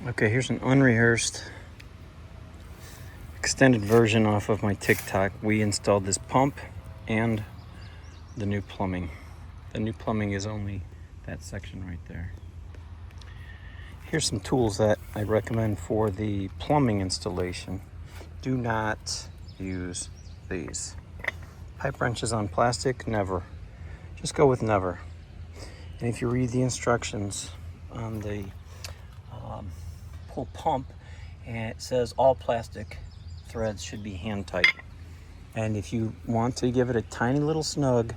Okay, here's an unrehearsed extended version off of my TikTok. We installed this pump and the new plumbing. The new plumbing is only that section right there. Here's some tools that I recommend for the plumbing installation. Do not use these. Pipe wrenches on plastic, never. Just go with never. And if you read the instructions on the pull pump, and it says all plastic threads should be hand tight. And if you want to give it a tiny little snug,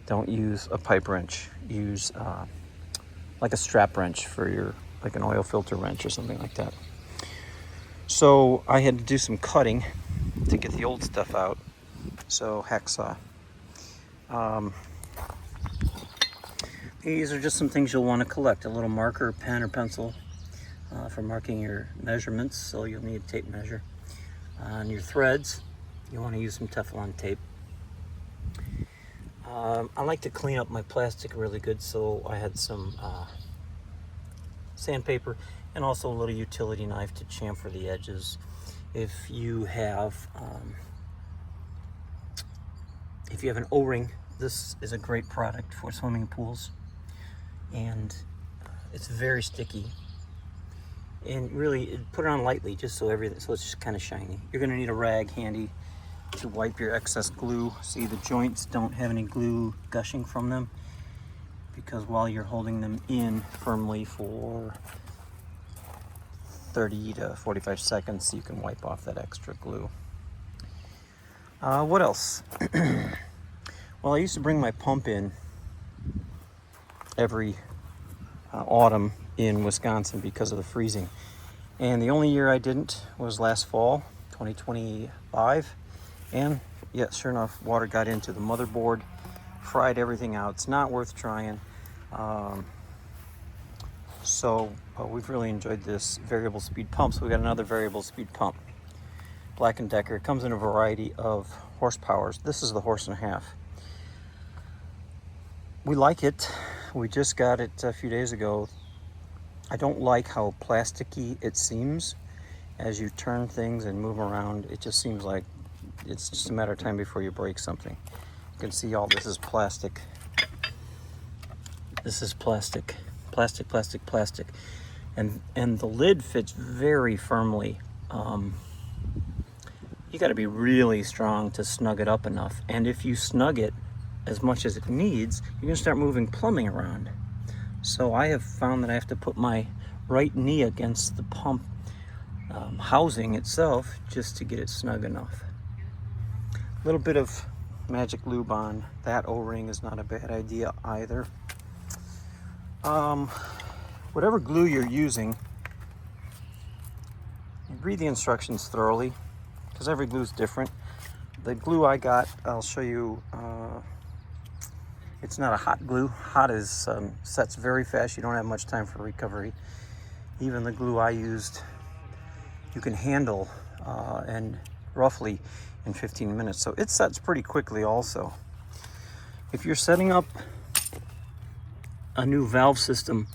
don't use a pipe wrench. Use like a strap wrench for your, like an oil filter wrench or something like that. So I had to do some cutting to get the old stuff out. So hacksaw. These are just some things you'll want to collect. A little marker, pen, or pencil for marking your measurements. So you'll need a tape measure. On your threads, you want to use some Teflon tape. I like to clean up my plastic really good, so I had some sandpaper and also a little utility knife to chamfer the edges. If you have an O-ring, this is a great product for swimming pools, and it's very sticky. And really, put it on lightly, just so it's just kind of shiny. You're going to need a rag handy to wipe your excess glue. See, the joints don't have any glue gushing from them, because while you're holding them in firmly for 30 to 45 seconds, you can wipe off that extra glue. What else? Well, I used to bring my pump in every autumn in Wisconsin because of the freezing. And the only year I didn't was last fall, 2025. And yeah, sure enough, water got into the motherboard, fried everything out. It's not worth trying. So we've really enjoyed this variable speed pump. So we got another variable speed pump, Black & Decker. It comes in a variety of horsepowers. This is the 1.5 horse. We like it. We just got it a few days ago. I don't like how plasticky it seems as you turn things and move around. It just seems like it's just a matter of time before you break something. You can see all this is plastic. This is plastic. Plastic, plastic, plastic. And the lid fits very firmly. You got to be really strong to snug it up enough. And if you snug it as much as it needs, you're going to start moving plumbing around. So I have found that I have to put my right knee against the pump housing itself just to get it snug enough. A little bit of magic lube on that O-ring is not a bad idea either. Whatever glue you're using, read the instructions thoroughly, because every glue is different. The glue I got, I'll show you. It's not a hot glue. Hot is sets very fast. You don't have much time for recovery. Even the glue I used, you can handle and roughly in 15 minutes. So it sets pretty quickly also. If you're setting up a new valve system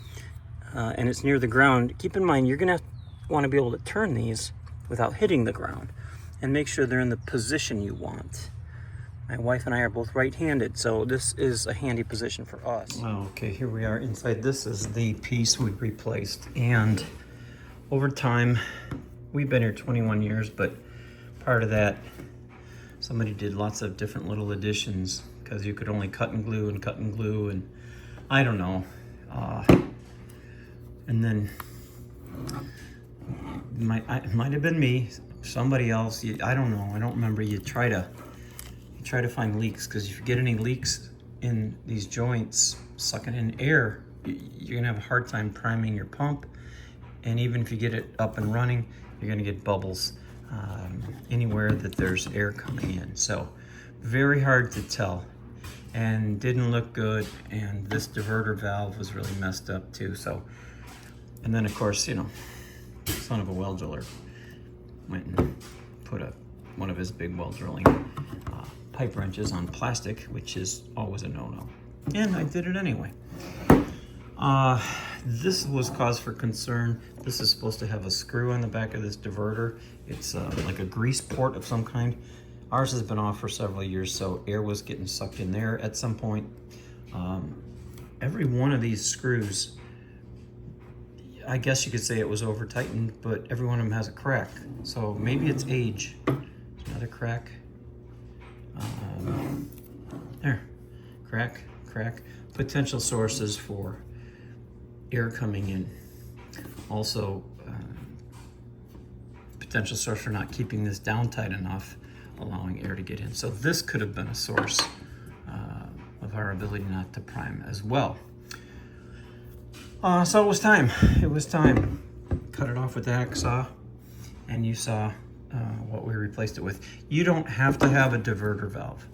and it's near the ground, keep in mind you're gonna want to be able to turn these without hitting the ground, and make sure they're in the position you want. My wife and I are both right-handed, so this is a handy position for us. Okay, here we are inside. This is the piece we replaced, and over time, we've been here 21 years, but part of that, somebody did lots of different little additions, because you could only cut and glue, and I don't know. And then it might have been me, somebody else. I don't know. I don't remember. You try to find leaks, because if you get any leaks in these joints sucking in air, you're gonna have a hard time priming your pump. And even if you get it up and running, you're gonna get bubbles anywhere that there's air coming in. So very hard to tell, and didn't look good. And this diverter valve was really messed up too. So, and then of course, you know, son of a well driller went and put one of his big well drilling pipe wrenches on plastic, which is always a no-no. And I did it anyway. This was cause for concern. This is supposed to have a screw on the back of this diverter. It's like a grease port of some kind. Ours has been off for several years, so air was getting sucked in there at some point. Every one of these screws, I guess you could say it was over tightened, but every one of them has a crack. So maybe it's age. There's another crack. There, crack. Potential sources for air coming in. Also, potential source for not keeping this down tight enough, allowing air to get in. So this could have been a source of our ability not to prime as well. So it was time. Cut it off with the hacksaw, and you saw what we replaced it with. You don't have to have a diverter valve.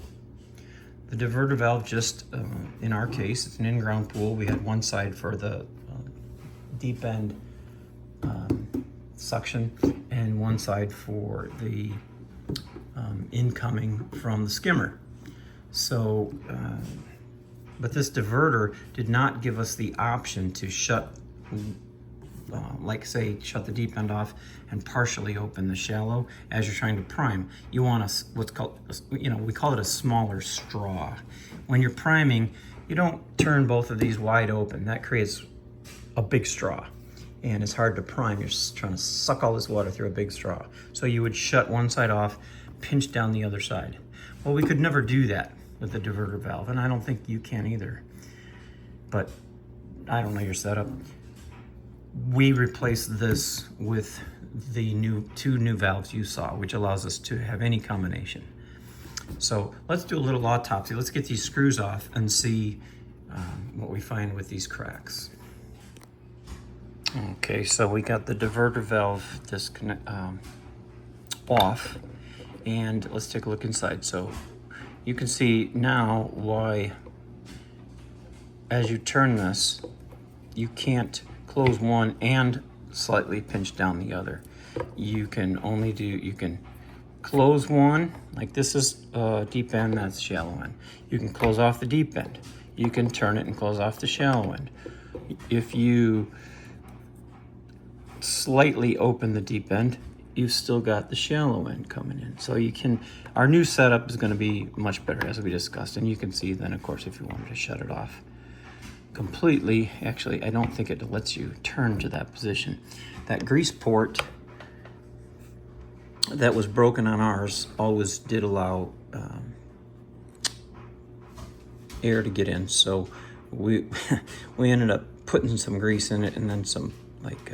The diverter valve just, in our case, it's an in-ground pool. We had one side for the deep end suction and one side for the incoming from the skimmer. So, but this diverter did not give us the option to shut, like say, shut the deep end off and partially open the shallow as you're trying to prime. You want what's called, we call it a smaller straw. When you're priming, you don't turn both of these wide open. That creates a big straw, and it's hard to prime. You're just trying to suck all this water through a big straw. So you would shut one side off, pinch down the other side. Well, we could never do that with the diverter valve, and I don't think you can either. But I don't know your setup. We replaced this with the two new valves you saw, which allows us to have any combination. So let's do a little autopsy. Let's get these screws off and see what we find with these cracks. Okay, so we got the diverter valve disconnect off, and let's take a look inside. So you can see now why, as you turn this, you can't close one and slightly pinch down the other. You can close one, like this is deep end, that's shallow end. You can close off the deep end. You can turn it and close off the shallow end. If you slightly open the deep end, you've still got the shallow end coming in. So you can, our new setup is going to be much better, as we discussed, and you can see then, of course, if you wanted to shut it off completely. Actually, I don't think it lets you turn to that position. That grease port that was broken on ours always did allow air to get in, so we ended up putting some grease in it and then some like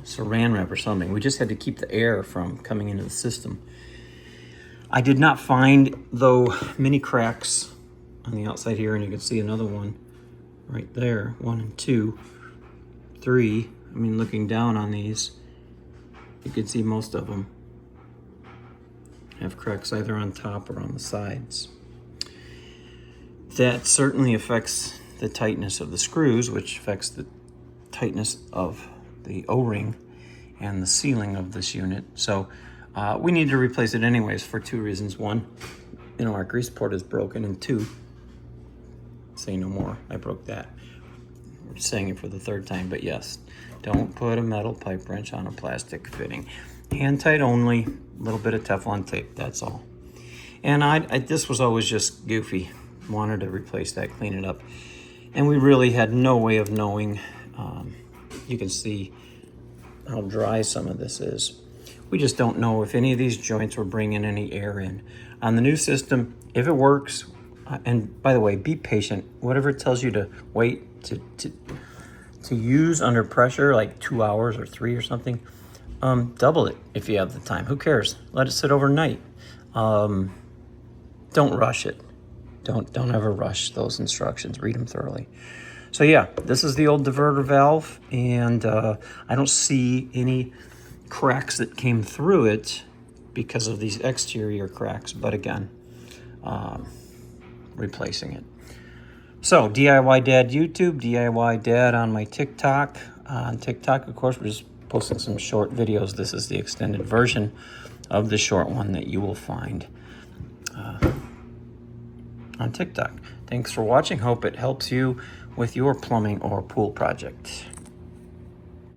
saran wrap or something. We just had to keep the air from coming into the system. I did not find, though, many cracks on the outside here, and you can see another one right there, 1 and 2, 3. I mean, looking down on these, you can see most of them have cracks either on top or on the sides. That certainly affects the tightness of the screws, which affects the tightness of the O-ring and the sealing of this unit. So we need to replace it anyways for 2 reasons. 1, our grease port is broken, and 2, say no more, I broke that. We're saying it for the 3rd time, but yes, don't put a metal pipe wrench on a plastic fitting. Hand tight only, a little bit of Teflon tape, that's all. And this was always just goofy. Wanted to replace that, clean it up. And we really had no way of knowing. You can see how dry some of this is. We just don't know if any of these joints were bringing any air in. On the new system, if it works, and by the way, be patient. Whatever it tells you to wait to use under pressure, like 2 hours or 3 or something, double it if you have the time. Who cares? Let it sit overnight. Don't rush it. Don't ever rush those instructions. Read them thoroughly. So yeah, this is the old diverter valve, and I don't see any cracks that came through it because of these exterior cracks, but again, replacing it. So DIY Dad YouTube, DIY Dad on my TikTok. On TikTok, of course, we're just posting some short videos. This is the extended version of the short one that you will find on TikTok. Thanks for watching. Hope it helps you with your plumbing or pool project.